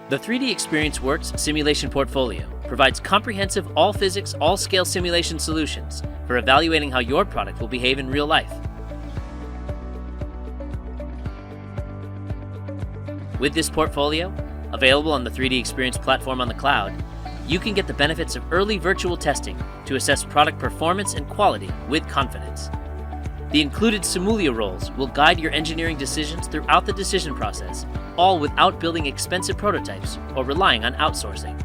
The 3DEXPERIENCE Works simulation portfolio provides comprehensive all-physics, all-scale simulation solutions for evaluating how your product will behave in real life. With this portfolio, available on the 3DEXPERIENCE platform on the cloud, you can get the benefits of early virtual testing to assess product performance and quality with confidence. The included SIMULIA roles will guide your engineering decisions throughout the decision process, all without building expensive prototypes or relying on outsourcing.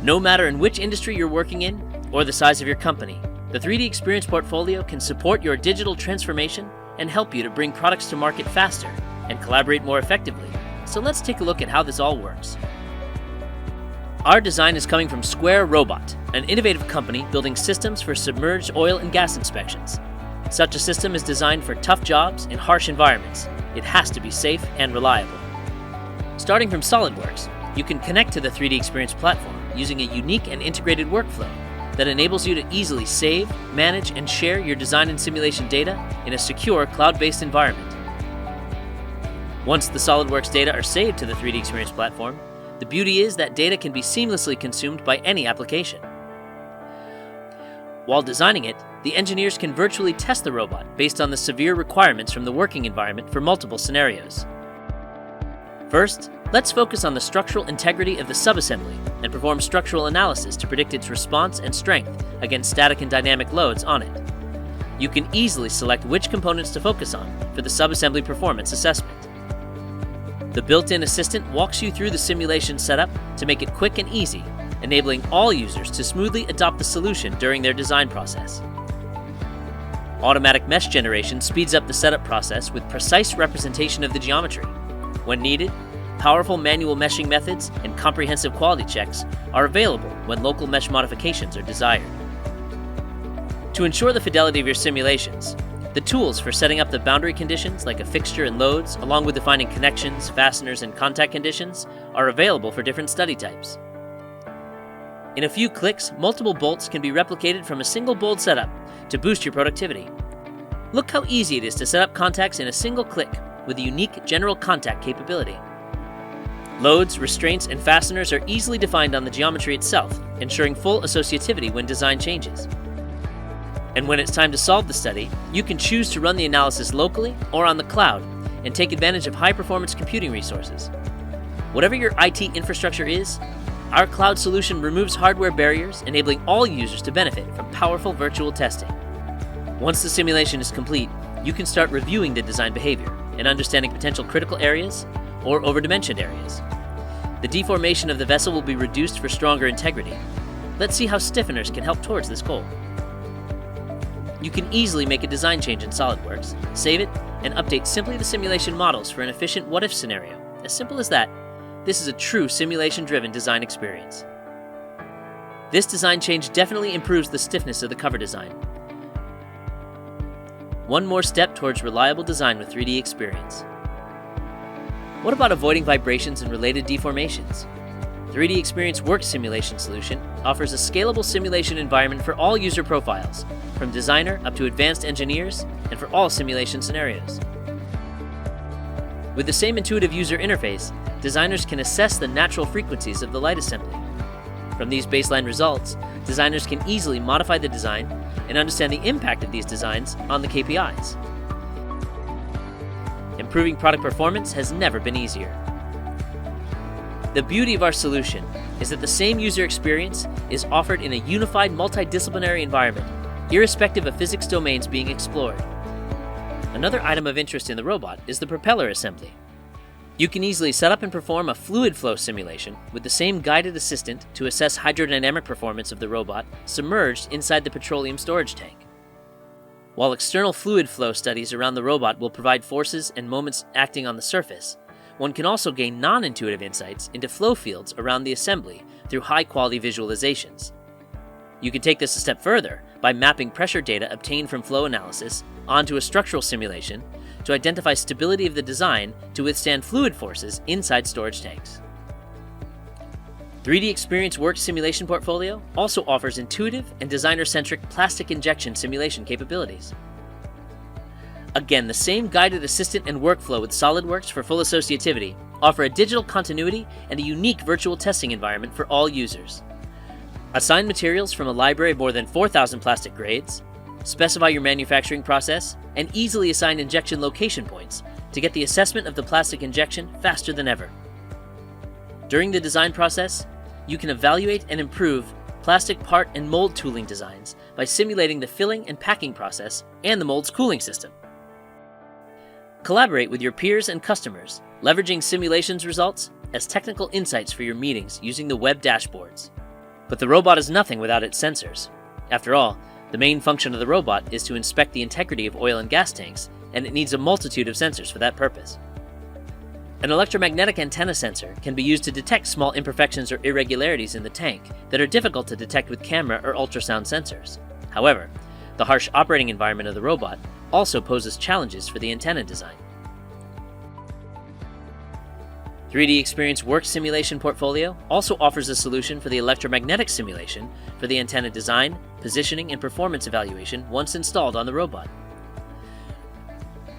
No matter in which industry you're working in or the size of your company, the 3DEXPERIENCE portfolio can support your digital transformation and help you to bring products to market faster and collaborate more effectively. So let's take a look at how this all works. Our design is coming from Square Robot, an innovative company building systems for submerged oil and gas inspections. Such a system is designed for tough jobs in harsh environments. It has to be safe and reliable. Starting from SOLIDWORKS, you can connect to the 3DEXPERIENCE platform using a unique and integrated workflow that enables you to easily save, manage, and share your design and simulation data in a secure cloud-based environment. Once the SOLIDWORKS data are saved to the 3DEXPERIENCE platform, the beauty is that data can be seamlessly consumed by any application. While designing it, the engineers can virtually test the robot based on the severe requirements from the working environment for multiple scenarios. First, let's focus on the structural integrity of the subassembly and perform structural analysis to predict its response and strength against static and dynamic loads on it. You can easily select which components to focus on for the subassembly performance assessment. The built-in assistant walks you through the simulation setup to make it quick and easy, enabling all users to smoothly adopt the solution during their design process. Automatic mesh generation speeds up the setup process with precise representation of the geometry. When needed, powerful manual meshing methods and comprehensive quality checks are available when local mesh modifications are desired. To ensure the fidelity of your simulations, the tools for setting up the boundary conditions like a fixture and loads, along with defining connections, fasteners, and contact conditions, are available for different study types. In a few clicks, multiple bolts can be replicated from a single bolt setup to boost your productivity. Look how easy it is to set up contacts in a single click with a unique general contact capability. Loads, restraints, and fasteners are easily defined on the geometry itself, ensuring full associativity when design changes. And when it's time to solve the study, you can choose to run the analysis locally or on the cloud and take advantage of high-performance computing resources. Whatever your IT infrastructure is, our cloud solution removes hardware barriers, enabling all users to benefit from powerful virtual testing. Once the simulation is complete, you can start reviewing the design behavior and understanding potential critical areas or overdimensioned areas. The deformation of the vessel will be reduced for stronger integrity. Let's see how stiffeners can help towards this goal. You can easily make a design change in SOLIDWORKS, save it, and update simply the simulation models for an efficient what-if scenario. As simple as that, this is a true simulation-driven design experience. This design change definitely improves the stiffness of the cover design. One more step towards reliable design with 3DEXPERIENCE. What about avoiding vibrations and related deformations? 3DEXPERIENCE Works simulation solution offers a scalable simulation environment for all user profiles, from designer up to advanced engineers, and for all simulation scenarios. With the same intuitive user interface, designers can assess the natural frequencies of the light assembly. From these baseline results, designers can easily modify the design and understand the impact of these designs on the KPIs. Improving product performance has never been easier. The beauty of our solution is that the same user experience is offered in a unified multidisciplinary environment, irrespective of physics domains being explored. Another item of interest in the robot is the propeller assembly. You can easily set up and perform a fluid flow simulation with the same guided assistant to assess hydrodynamic performance of the robot submerged inside the petroleum storage tank. While external fluid flow studies around the robot will provide forces and moments acting on the surface, one can also gain non-intuitive insights into flow fields around the assembly through high-quality visualizations. You can take this a step further by mapping pressure data obtained from flow analysis onto a structural simulation to identify stability of the design to withstand fluid forces inside storage tanks. 3DEXPERIENCE Works simulation portfolio also offers intuitive and designer-centric plastic injection simulation capabilities. Again, the same guided assistant and workflow with SOLIDWORKS for full associativity offer a digital continuity and a unique virtual testing environment for all users. Assign materials from a library of more than 4,000 plastic grades, specify your manufacturing process, and easily assign injection location points to get the assessment of the plastic injection faster than ever. During the design process, you can evaluate and improve plastic part and mold tooling designs by simulating the filling and packing process and the mold's cooling system. Collaborate with your peers and customers, leveraging simulations results as technical insights for your meetings using the web dashboards. But the robot is nothing without its sensors. After all, the main function of the robot is to inspect the integrity of oil and gas tanks, and it needs a multitude of sensors for that purpose. An electromagnetic antenna sensor can be used to detect small imperfections or irregularities in the tank that are difficult to detect with camera or ultrasound sensors. However, the harsh operating environment of the robot also poses challenges for the antenna design. 3DEXPERIENCE Work Simulation portfolio also offers a solution for the electromagnetic simulation for the antenna design, positioning, and performance evaluation once installed on the robot.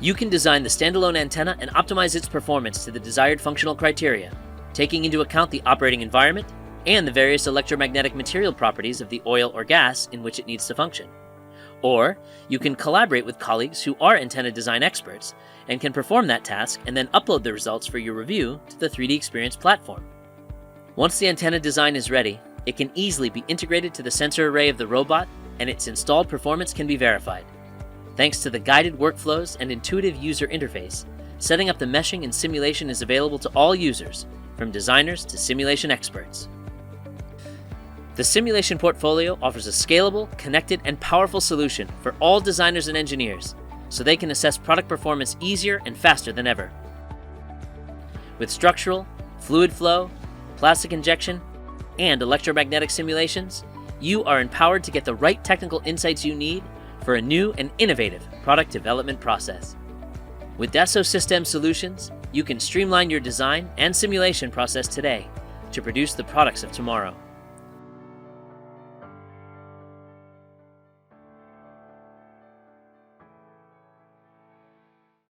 You can design the standalone antenna and optimize its performance to the desired functional criteria, taking into account the operating environment and the various electromagnetic material properties of the oil or gas in which it needs to function. Or you can collaborate with colleagues who are antenna design experts and can perform that task and then upload the results for your review to the 3DEXPERIENCE platform. Once the antenna design is ready, it can easily be integrated to the sensor array of the robot, and its installed performance can be verified. Thanks to the guided workflows and intuitive user interface, setting up the meshing and simulation is available to all users, from designers to simulation experts. The simulation portfolio offers a scalable, connected, and powerful solution for all designers and engineers, so they can assess product performance easier and faster than ever. With structural, fluid flow, plastic injection, and electromagnetic simulations, you are empowered to get the right technical insights you need for a new and innovative product development process. With Dassault Systèmes Solutions, you can streamline your design and simulation process today to produce the products of tomorrow.